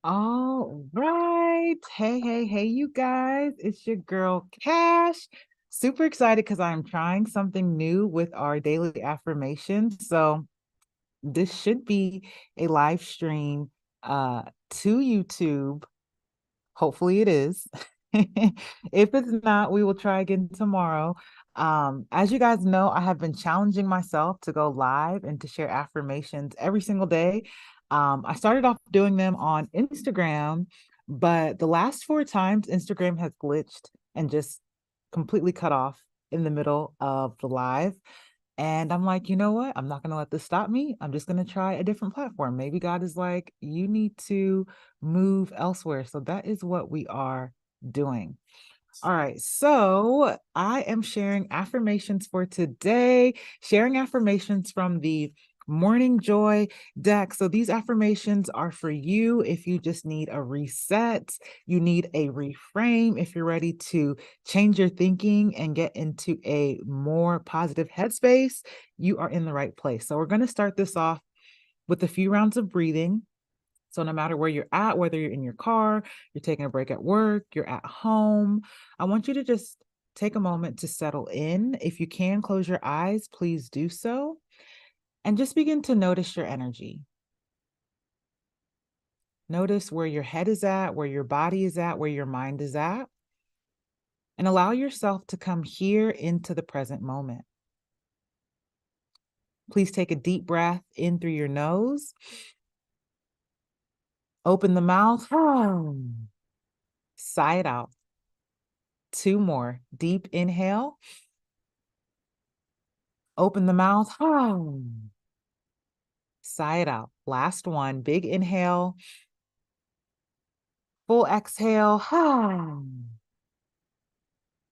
All right. Hey, you guys. It's your girl, Cash. Super excited because I'm trying something new with our daily affirmations. So, this should be a live stream to YouTube. Hopefully, it is. If it's not, we will try again tomorrow. As you guys know, I have been challenging myself to go live and to share affirmations every single day. I started off doing them on Instagram, but the last four times Instagram has glitched and just completely cut off in the middle of the live. And I'm like, you know what? I'm not going to let this stop me. I'm just going to try a different platform. Maybe God is like, you need to move elsewhere. So that is what we are doing. All right. So I am sharing affirmations for today, sharing affirmations from the Morning Joy deck. So these affirmations are for you if you just need a reset, you need a reframe, if you're ready to change your thinking and get into a more positive headspace, you are in the right place. So we're going to start this off with a few rounds of breathing. So no matter where you're at, whether you're in your car, you're taking a break at work, you're at home, I want you to just take a moment to settle in. If you can close your eyes, please do so. And just begin to notice your energy. Notice where your head is at, where your body is at, where your mind is at. And allow yourself to come here into the present moment. Please take a deep breath in through your nose. Open the mouth. Sigh it out. Two more. Deep inhale. Open the mouth. Sigh it out. Last one. Big inhale. Full exhale.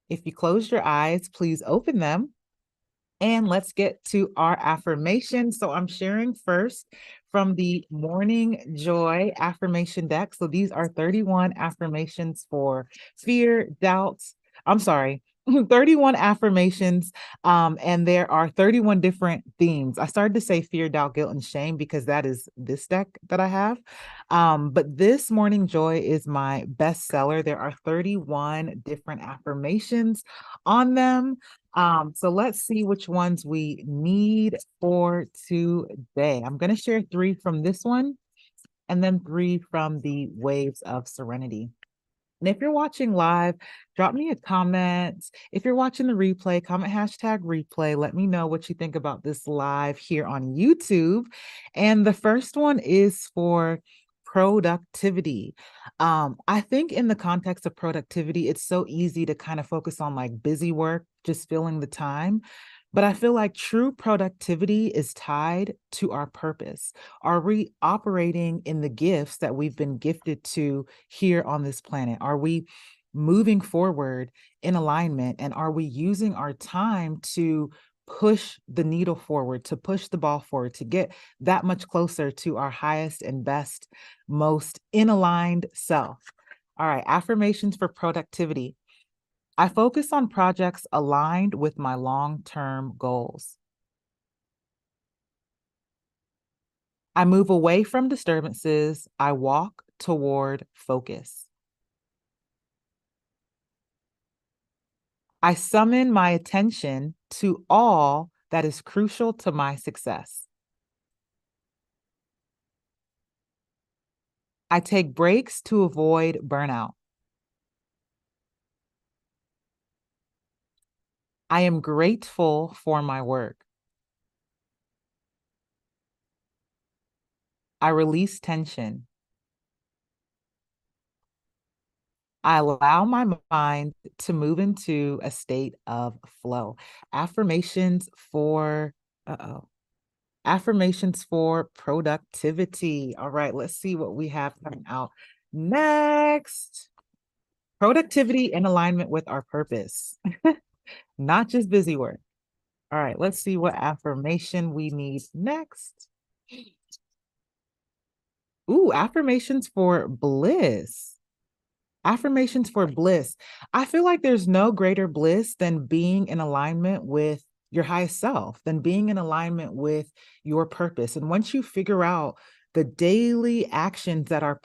If you closed your eyes, please open them. And let's get to our affirmation. So I'm sharing first from the Morning Joy affirmation deck. So these are 31 affirmations for fear, doubts. I'm sorry, 31 affirmations. And there are 31 different themes. I started to say fear, doubt, guilt, and shame because that is this deck that I have. But this Morning Joy is my bestseller. There are 31 different affirmations on them. So let's see which ones we need for today. I'm going to share three from this one and then three from the Waves of Serenity. And if you're watching live, drop me a comment. If you're watching the replay, comment hashtag replay. Let me know what you think about this live here on YouTube. And the first one is for productivity. I think in the context of productivity, it's so easy to kind of focus on like busy work, just filling the time. But I feel like true productivity is tied to our purpose. Are we operating in the gifts that we've been gifted to here on this planet? Are we moving forward in alignment? And are we using our time to push the needle forward, to push the ball forward, to get that much closer to our highest and best, most in aligned self? All right, affirmations for productivity. I focus on projects aligned with my long-term goals. I move away from disturbances. I walk toward focus. I summon my attention to all that is crucial to my success. I take breaks to avoid burnout. I am grateful for my work. I release tension. I allow my mind to move into a state of flow. Affirmations for, affirmations for productivity. All right, let's see what we have coming out next. Productivity in alignment with our purpose, not just busy work. All right, let's see what affirmation we need next. Ooh, affirmations for bliss. Affirmations for bliss. I feel like there's no greater bliss than being in alignment with your highest self, than being in alignment with your purpose. And once you figure out the daily actions that are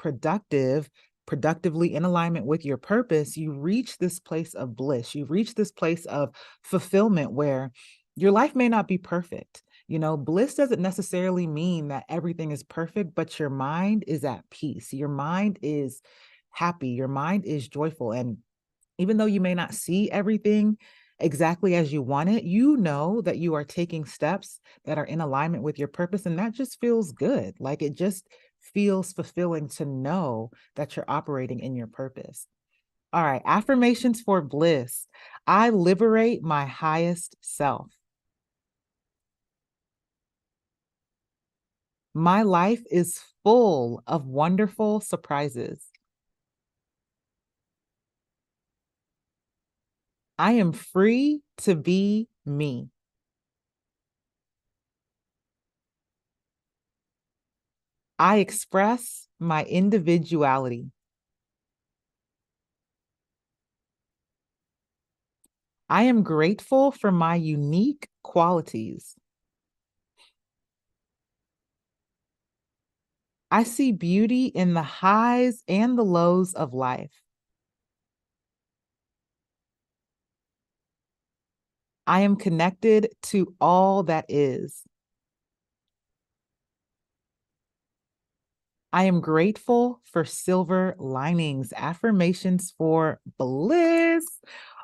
productively in alignment with your purpose, you reach this place of bliss. You reach this place of fulfillment where your life may not be perfect. Bliss doesn't necessarily mean that everything is perfect, but your mind is at peace. Your mind is happy. Your mind is joyful. And even though you may not see everything exactly as you want it, you know that you are taking steps that are in alignment with your purpose. And that just feels good. Like it just feels fulfilling to know that you're operating in your purpose. All right, affirmations for bliss. I liberate my highest self. My life is full of wonderful surprises. I am free to be me. I express my individuality. I am grateful for my unique qualities. I see beauty in the highs and the lows of life. I am connected to all that is. I am grateful for silver linings, affirmations for bliss.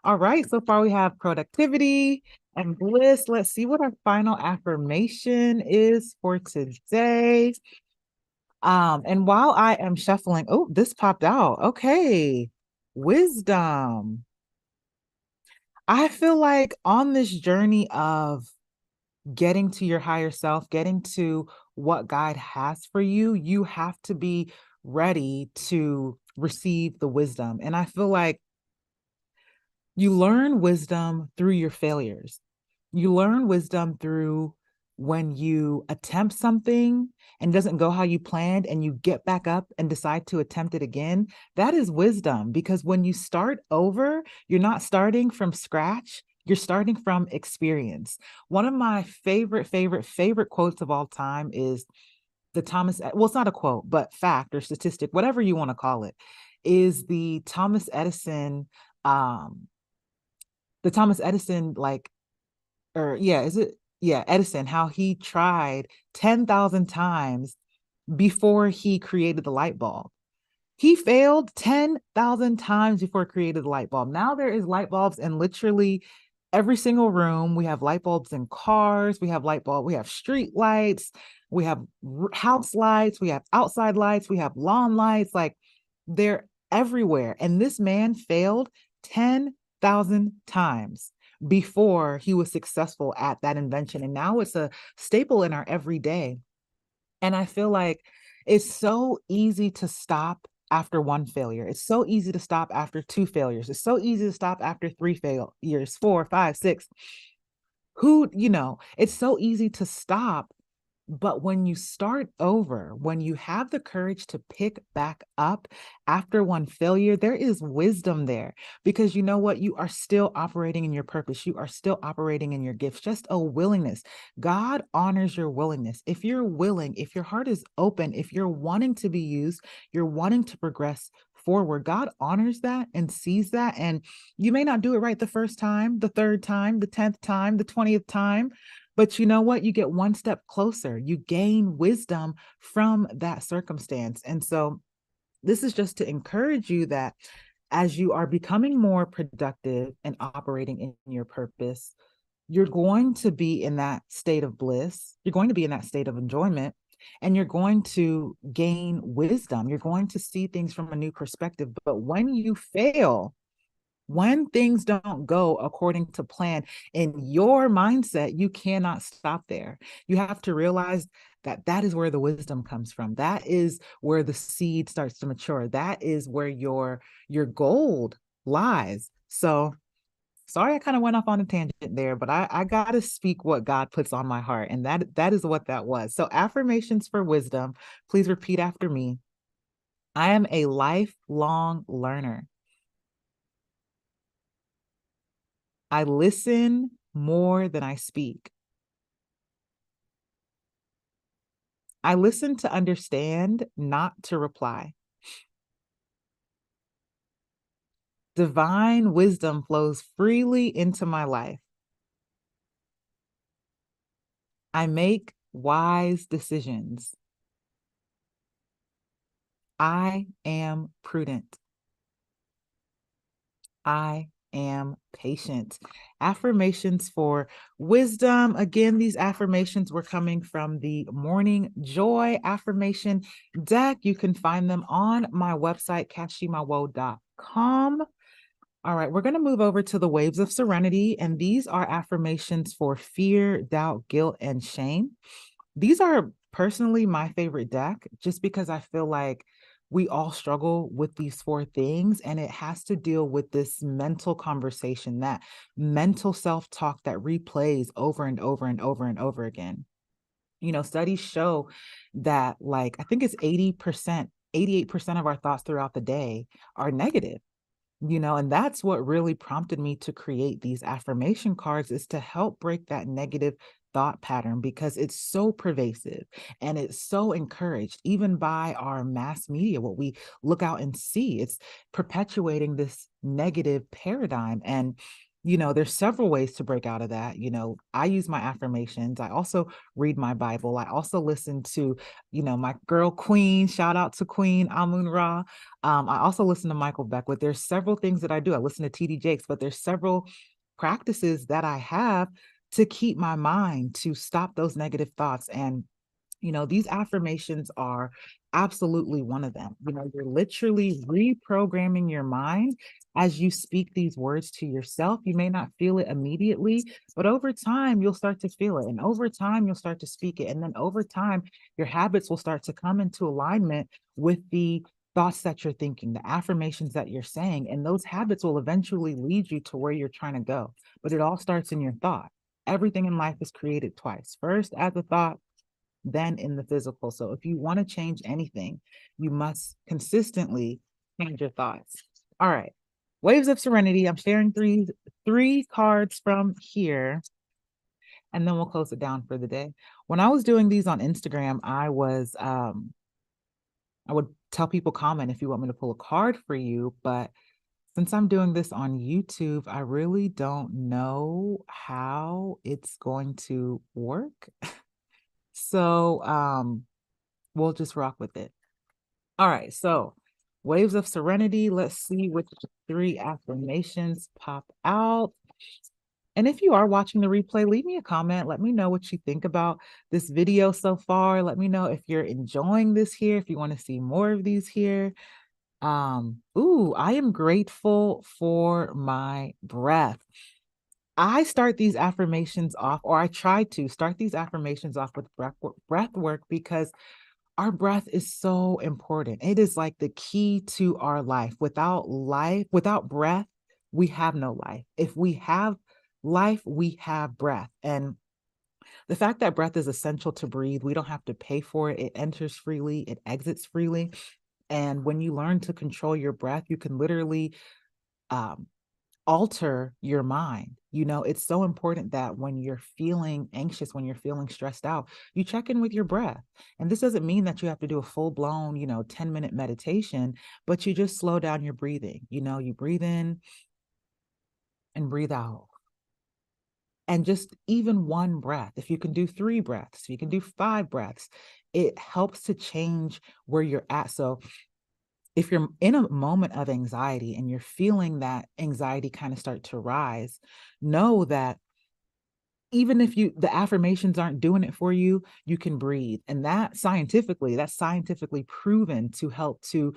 All right, so far we have productivity and bliss. Let's see what our final affirmation is for today. And while I am shuffling, oh, this popped out. Okay. Wisdom. I feel like on this journey of getting to your higher self, getting to what God has for you, you have to be ready to receive the wisdom. And I feel like you learn wisdom through your failures. You learn wisdom through when you attempt something and it doesn't go how you planned and you get back up and decide to attempt it again. That is wisdom because when you start over, you're not starting from scratch. You're starting from experience. One of my favorite quotes of all time is well, it's not a quote, but fact or statistic, whatever you want to call it, is um, the Thomas Edison, like, or yeah, is it? Yeah, Edison, how he tried 10,000 times before he created the light bulb. He failed 10,000 times before he created the light bulb. Now there is light bulbs in literally every single room. We have light bulbs in cars. We have street lights. We have house lights. We have outside lights. We have lawn lights. Like they're everywhere. And this man failed 10,000 times before he was successful at that invention. And now it's a staple in our everyday. And I feel like it's so easy to stop after one failure. It's so easy to stop after two failures. It's so easy to stop after three failures, four, five, six. It's so easy to stop. But when you start over, when you have the courage to pick back up after one failure, there is wisdom there because you know what? You are still operating in your purpose. You are still operating in your gifts, just a willingness. God honors your willingness. If you're willing, if your heart is open, if you're wanting to be used, you're wanting to progress forward, God honors that and sees that. And you may not do it right the first time, the third time, the 10th time, the 20th time. But you know what? You get one step closer. You gain wisdom from that circumstance. And so this is just to encourage you that as you are becoming more productive and operating in your purpose, you're going to be in that state of bliss. You're going to be in that state of enjoyment. And you're going to gain wisdom. You're going to see things from a new perspective. But when you fail, when things don't go according to plan in your mindset, you cannot stop there. You have to realize that that is where the wisdom comes from. That is where the seed starts to mature. That is where your gold lies. So sorry I kind of went off on a tangent there, but I gotta speak what God puts on my heart. And that is what that was. So affirmations for wisdom. Please repeat after me. I am a lifelong learner. I listen more than I speak. I listen to understand, not to reply. Divine wisdom flows freely into my life. I make wise decisions. I am prudent. I am patient. Affirmations for wisdom. Again, these affirmations were coming from the Morning Joy Affirmation deck. You can find them on my website, kashimawo.com. All right, we're going to move over to the Waves of Serenity, and these are affirmations for fear, doubt, guilt, and shame. These are personally my favorite deck just because I feel like we all struggle with these four things, and it has to deal with this mental conversation, that mental self-talk that replays over and over and over and over again. Studies show that, like, I think it's 80%, 88% of our thoughts throughout the day are negative. And that's what really prompted me to create these affirmation cards, is to help break that negative thought pattern, because it's so pervasive and it's so encouraged even by our mass media. What we look out and see, it's perpetuating this negative paradigm. And there's several ways to break out of that. I use my affirmations. I also read my Bible. I also listen to, my girl Queen, shout out to Queen Amun Ra. I also listen to Michael Beckwith. There's several things that I do. I listen to TD Jakes, but there's several practices that I have to keep my mind, to stop those negative thoughts. And these affirmations are absolutely one of them. You're literally reprogramming your mind as you speak these words to yourself. You may not feel it immediately, but over time, you'll start to feel it. And over time, you'll start to speak it. And then over time, your habits will start to come into alignment with the thoughts that you're thinking, the affirmations that you're saying. And those habits will eventually lead you to where you're trying to go. But it all starts in your thought. Everything in life is created twice: first as a thought, then in the physical. So if you want to change anything, you must consistently change your thoughts. All right. Waves of Serenity. I'm sharing three cards from here, and then we'll close it down for the day. When I was doing these on Instagram, I would tell people, comment if you want me to pull a card for you, but since I'm doing this on YouTube, I really don't know how it's going to work. So we'll just rock with it. All right, so Waves of Serenity. Let's see which three affirmations pop out. And if you are watching the replay, leave me a comment. Let me know what you think about this video so far. Let me know if you're enjoying this here, if you want to see more of these here. I am grateful for my breath. I start these affirmations off, or I try to start these affirmations off with breath work, because our breath is so important. It is like the key to our life. Without breath, we have no life. If we have life, we have breath. And the fact that breath is essential to breathe, we don't have to pay for it. It enters freely, it exits freely. And when you learn to control your breath, you can literally alter your mind. It's so important that when you're feeling anxious, when you're feeling stressed out, you check in with your breath. And this doesn't mean that you have to do a full-blown, 10-minute meditation, but you just slow down your breathing. You breathe in and breathe out. And just even one breath, if you can do 3 breaths, if you can do 5 breaths, it helps to change where you're at. So if you're in a moment of anxiety and you're feeling that anxiety kind of start to rise, know that even if the affirmations aren't doing it for you, you can breathe. And that's scientifically proven to help to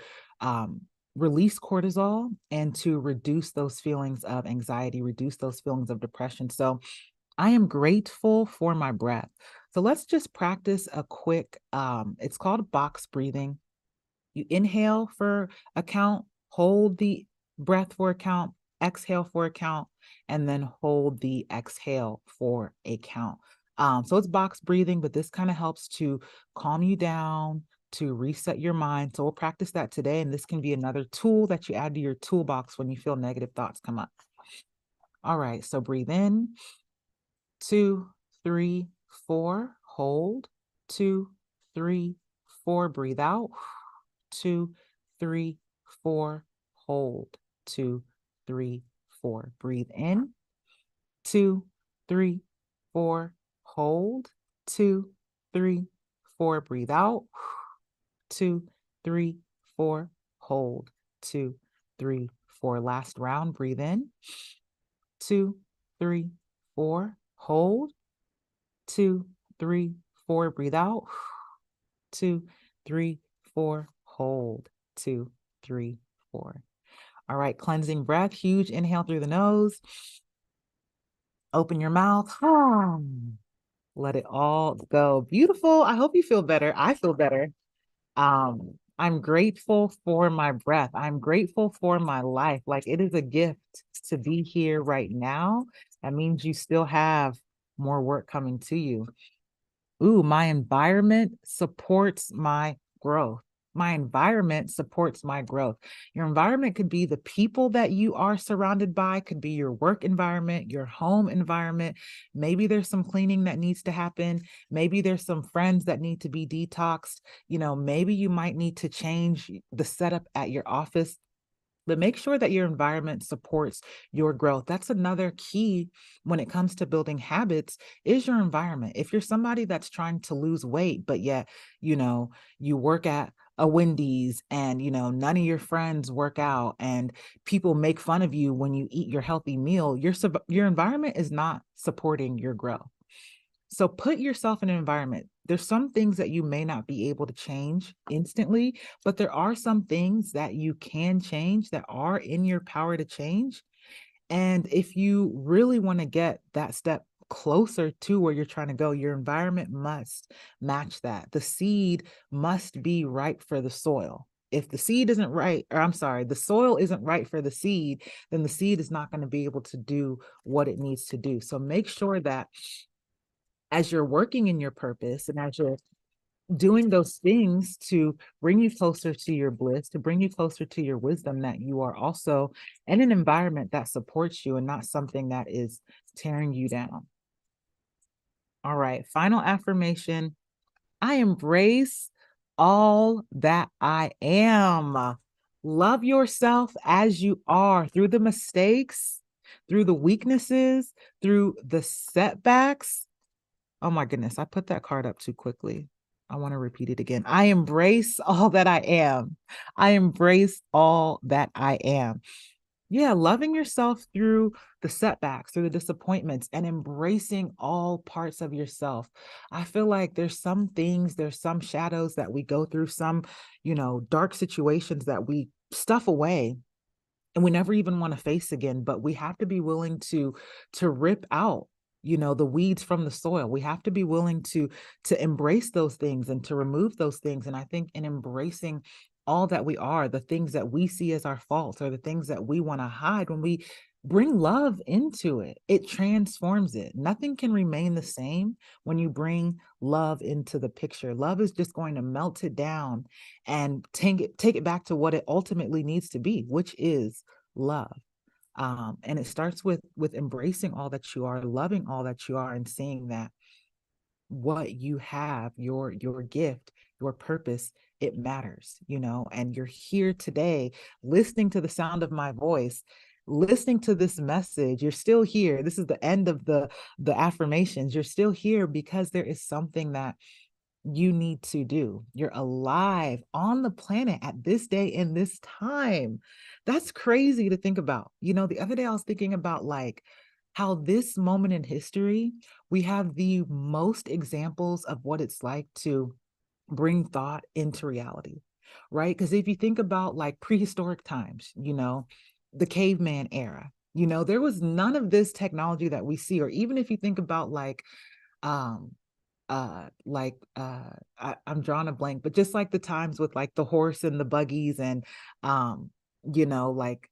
release cortisol and to reduce those feelings of anxiety, reduce those feelings of depression. So I am grateful for my breath. So let's just practice a quick, it's called box breathing. You inhale for a count, hold the breath for a count, exhale for a count, and then hold the exhale for a count. So it's box breathing, but this kind of helps to calm you down, to reset your mind. So we'll practice that today. And this can be another tool that you add to your toolbox when you feel negative thoughts come up. All right, so breathe in, 2, 3, 4, hold, 2, three, four, breathe out. 2, 3, 4, hold. 2, 3, 4, breathe in. 2, 3, 4, hold. 2, 3, 4, breathe out. 2, 3, 4, hold. 2, 3, 4. Last round, breathe in. 2, 3, 4, hold. 2, 3, 4, breathe out. 2, 3, 4, hold. 2, 3, 4. All right, cleansing breath, huge inhale through the nose. Open your mouth. Let it all go. Beautiful. I hope you feel better. I feel better. I'm grateful for my breath. I'm grateful for my life. Like, it is a gift to be here right now. That means you still have more work coming to you. Ooh, my environment supports my growth. My environment supports my growth. Your environment could be the people that you are surrounded by, could be your work environment, your home environment. Maybe there's some cleaning that needs to happen. Maybe there's some friends that need to be detoxed. Maybe you might need to change the setup at your office, but make sure that your environment supports your growth. That's another key when it comes to building habits, is your environment. If you're somebody that's trying to lose weight, but yet, you work at a Wendy's and, none of your friends work out and people make fun of you when you eat your healthy meal, your environment is not supporting your growth. So put yourself in an environment. There's some things that you may not be able to change instantly, but there are some things that you can change, that are in your power to change. And if you really want to get that step closer to where you're trying to go, your environment must match that. The seed must be right for the soil. If the seed isn't right, or I'm sorry, the soil isn't right for the seed, then the seed is not going to be able to do what it needs to do. So make sure that as you're working in your purpose and as you're doing those things to bring you closer to your bliss, to bring you closer to your wisdom, that you are also in an environment that supports you and not something that is tearing you down. All right, final affirmation. I embrace all that I am. Love yourself as you are, through the mistakes, through the weaknesses, through the setbacks. Oh my goodness, I put that card up too quickly. I want to repeat it again. I embrace all that I am. I embrace all that I am. Yeah, loving yourself through the setbacks, through the disappointments, and embracing all parts of yourself. I feel like there's some things, there's some shadows that we go through, some, dark situations that we stuff away and we never even want to face again, but we have to be willing to rip out, the weeds from the soil. We have to be willing to embrace those things and to remove those things. And I think in embracing all that we are, the things that we see as our faults or the things that we want to hide, when we bring love into it, it transforms it. Nothing can remain the same when you bring love into the picture. Love is just going to melt it down and take it back to what it ultimately needs to be, which is love. And it starts with embracing all that you are, loving all that you are, and seeing that what you have, your gift, your purpose, it matters, and you're here today listening to the sound of my voice, listening to this message. You're still here. This is the end of the affirmations. You're still here because there is something that you need to do. You're alive on the planet at this day in this time. That's crazy to think about. The other day I was thinking about like how this moment in history, we have the most examples of what it's like to bring thought into reality, right? Because if you think about like prehistoric times, the caveman era, there was none of this technology that we see. Or even if you think about um, I'm drawing a blank, but just like the times with like the horse and the buggies and like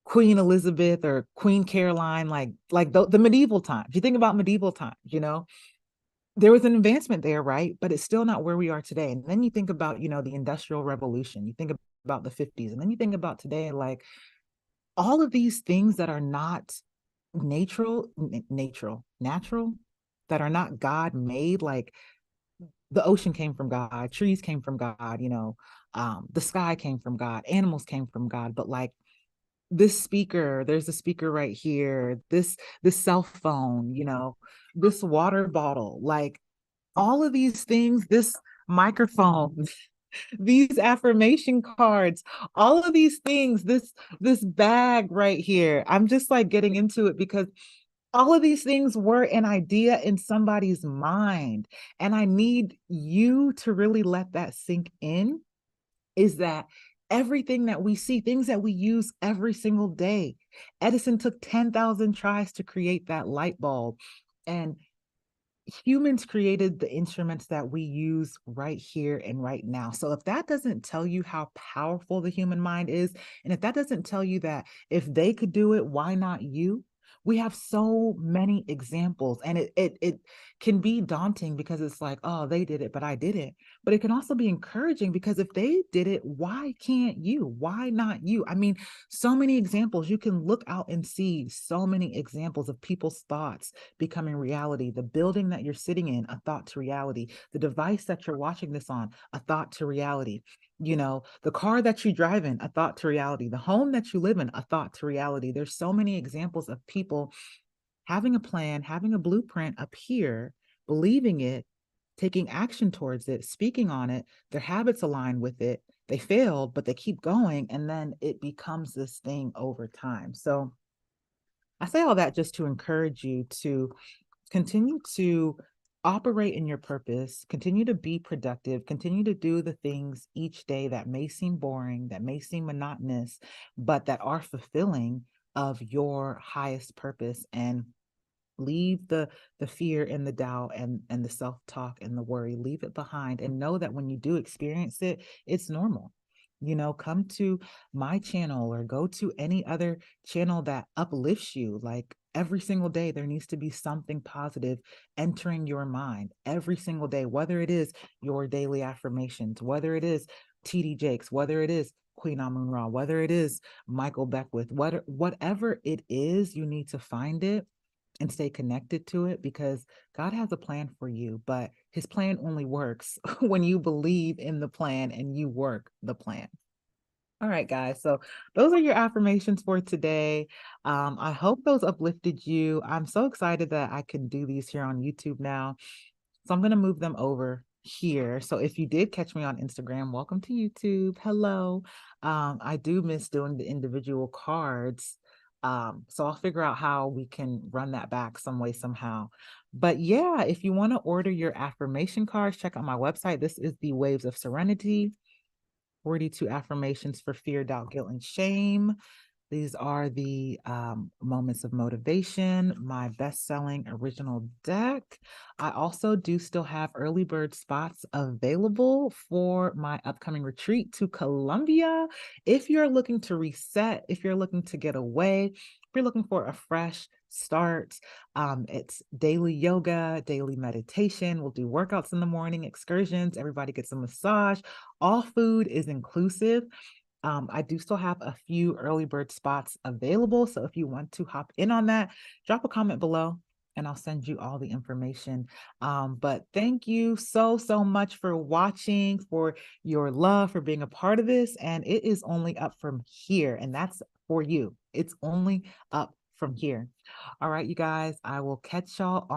Queen Elizabeth or Queen Caroline, like the medieval times. You think about medieval times, there was an advancement there, right? But it's still not where we are today. And then you think about, the Industrial Revolution, you think about the 50s, and then you think about today, like all of these things that are not natural, that are not God made, like The ocean came from God, trees came from God, the sky came from God, animals came from God. But like this speaker, there's a speaker right here, this cell phone, this water bottle, like all of these things, this microphone, these affirmation cards, all of these things, this bag right here. I'm just like getting into it because all of these things were an idea in somebody's mind. And I need you to really let that sink in, is that everything that we see, things that we use every single day. Edison took 10,000 tries to create that light bulb. And humans created the instruments that we use right here and right now. So if that doesn't tell you how powerful the human mind is, and if that doesn't tell you that if they could do it, why not you? We have so many examples, and it can be daunting because it's like, oh, they did it, but I didn't. But it can also be encouraging because if they did it, why can't you? Why not you? I mean, so many examples. You can look out and see so many examples of people's thoughts becoming reality. The building that you're sitting in, a thought to reality. The device that you're watching this on, a thought to reality. The car that you drive in, a thought to reality. The home that you live in, a thought to reality. There's so many examples of people having a plan, having a blueprint up here, believing it, taking action towards it, speaking on it, their habits align with it. They failed, but they keep going, and then it becomes this thing over time. So I say all that just to encourage you to continue to operate in your purpose, continue to be productive, continue to do the things each day that may seem boring, that may seem monotonous, but that are fulfilling of your highest purpose. And leave the fear and the doubt and the self-talk and the worry, leave it behind, and know that when you do experience it, it's normal. Come to my channel or go to any other channel that uplifts you. Like every single day there needs to be something positive entering your mind every single day, whether it is your daily affirmations, whether it is TD Jakes, whether it is Queen Amun Ra, whether it is Michael Beckwith, whatever it is, you need to find it and stay connected to it, because God has a plan for you, but his plan only works when you believe in the plan and you work the plan. All right, guys. So those are your affirmations for today. I hope those uplifted you. I'm so excited that I can do these here on YouTube now. So I'm going to move them over here. So if you did catch me on Instagram, welcome to YouTube. Hello. I do miss doing the individual cards. So I'll figure out how we can run that back some way, somehow. But yeah, if you want to order your affirmation cards, check out my website. This is the Waves of Serenity, 42 affirmations for fear, doubt, guilt, and shame. These are the moments of motivation, my best-selling original deck. I also do still have early bird spots available for my upcoming retreat to Colombia. If you're looking to reset, if you're looking to get away, if you're looking for a fresh start, it's daily yoga, daily meditation. We'll do workouts in the morning, excursions. Everybody gets a massage. All food is inclusive. I do still have a few early bird spots available. So if you want to hop in on that, drop a comment below and I'll send you all the information. But thank you so, so much for watching, for your love, for being a part of this. And it is only up from here. And that's for you. It's only up from here. All right, you guys, I will catch y'all on